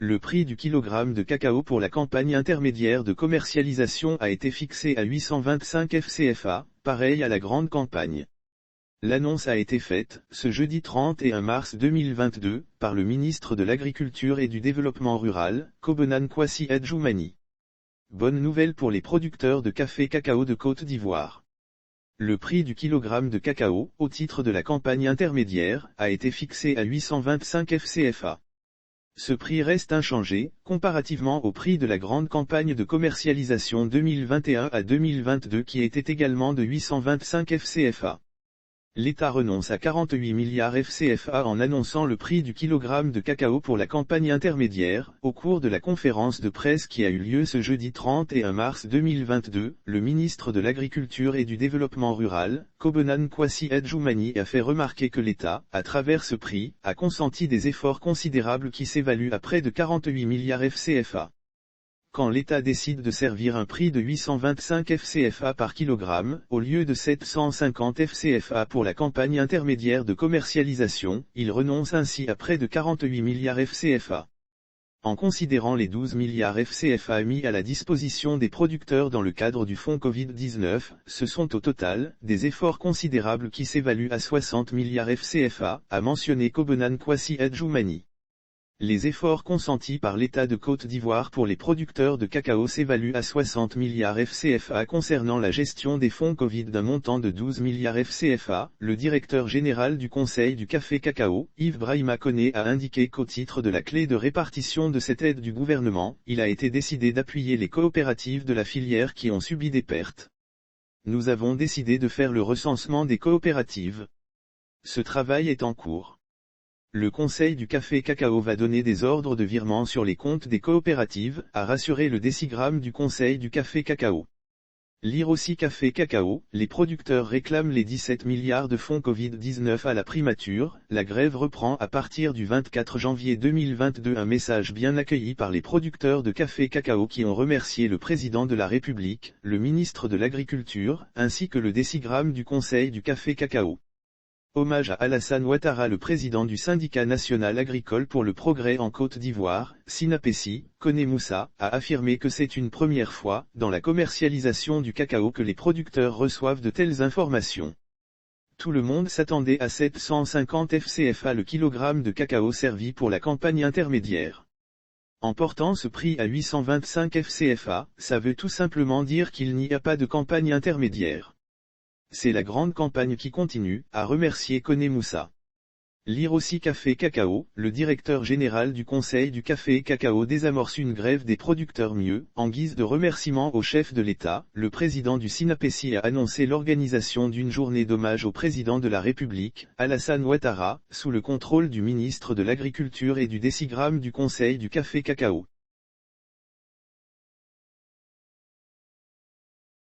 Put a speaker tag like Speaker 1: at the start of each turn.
Speaker 1: Le prix du kilogramme de cacao pour la campagne intermédiaire de commercialisation a été fixé à 825 FCFA, pareil à la grande campagne. L'annonce a été faite, ce jeudi 31 mars 2022, par le ministre de l'Agriculture et du Développement rural, Kobenan Kwasi Adjoumani. Bonne nouvelle pour les producteurs de café cacao de Côte d'Ivoire. Le prix du kilogramme de cacao, au titre de la campagne intermédiaire, a été fixé à 825 FCFA. Ce prix reste inchangé, comparativement au prix de la grande campagne de commercialisation 2021 à 2022 qui était également de 825 FCFA. L'État renonce à 48 milliards FCFA en annonçant le prix du kilogramme de cacao pour la campagne intermédiaire. Au cours de la conférence de presse qui a eu lieu ce jeudi 31 mars 2022, le ministre de l'Agriculture et du Développement rural, Kobenan Kwasi Adjoumani a fait remarquer que l'État, à travers ce prix, a consenti des efforts considérables qui s'évaluent à près de 48 milliards FCFA. Quand l'État décide de servir un prix de 825 FCFA par kilogramme, au lieu de 750 FCFA pour la campagne intermédiaire de commercialisation, il renonce ainsi à près de 48 milliards FCFA. En considérant les 12 milliards FCFA mis à la disposition des producteurs dans le cadre du fonds Covid-19, ce sont au total, des efforts considérables qui s'évaluent à 60 milliards FCFA, a mentionné Kobenan Kwasi Adjoumani. Les efforts consentis par l'État de Côte d'Ivoire pour les producteurs de cacao s'évaluent à 60 milliards FCFA concernant la gestion des fonds Covid d'un montant de 12 milliards FCFA. Le directeur général du Conseil du café cacao, Yves Brahima Koné, a indiqué qu'au titre de la clé de répartition de cette aide du gouvernement, il a été décidé d'appuyer les coopératives de la filière qui ont subi des pertes. Nous avons décidé de faire le recensement des coopératives. Ce travail est en cours. Le Conseil du café cacao va donner des ordres de virement sur les comptes des coopératives, a rassuré le décigramme du Conseil du café cacao. Lire aussi Café Cacao, les producteurs réclament les 17 milliards de fonds Covid-19 à la primature, la grève reprend à partir du 24 janvier 2022. Un message bien accueilli par les producteurs de café cacao qui ont remercié le président de la République, le ministre de l'Agriculture, ainsi que le décigramme du Conseil du café cacao. Hommage à Alassane Ouattara, le président du syndicat national agricole pour le progrès en Côte d'Ivoire, SYNAPESI, Koné Moussa, a affirmé que c'est une première fois, dans la commercialisation du cacao que les producteurs reçoivent de telles informations. Tout le monde s'attendait à 750 FCFA le kilogramme de cacao servi pour la campagne intermédiaire. En portant ce prix à 825 FCFA, ça veut tout simplement dire qu'il n'y a pas de campagne intermédiaire. C'est la grande campagne qui continue, a remercié Koné Moussa. Lire aussi Café Cacao, le directeur général du Conseil du café cacao désamorce une grève des producteurs mieux. En guise de remerciement au chef de l'État, le président du SYNAPESI a annoncé l'organisation d'une journée d'hommage au président de la République, Alassane Ouattara, sous le contrôle du ministre de l'Agriculture et du décigramme du Conseil du café cacao.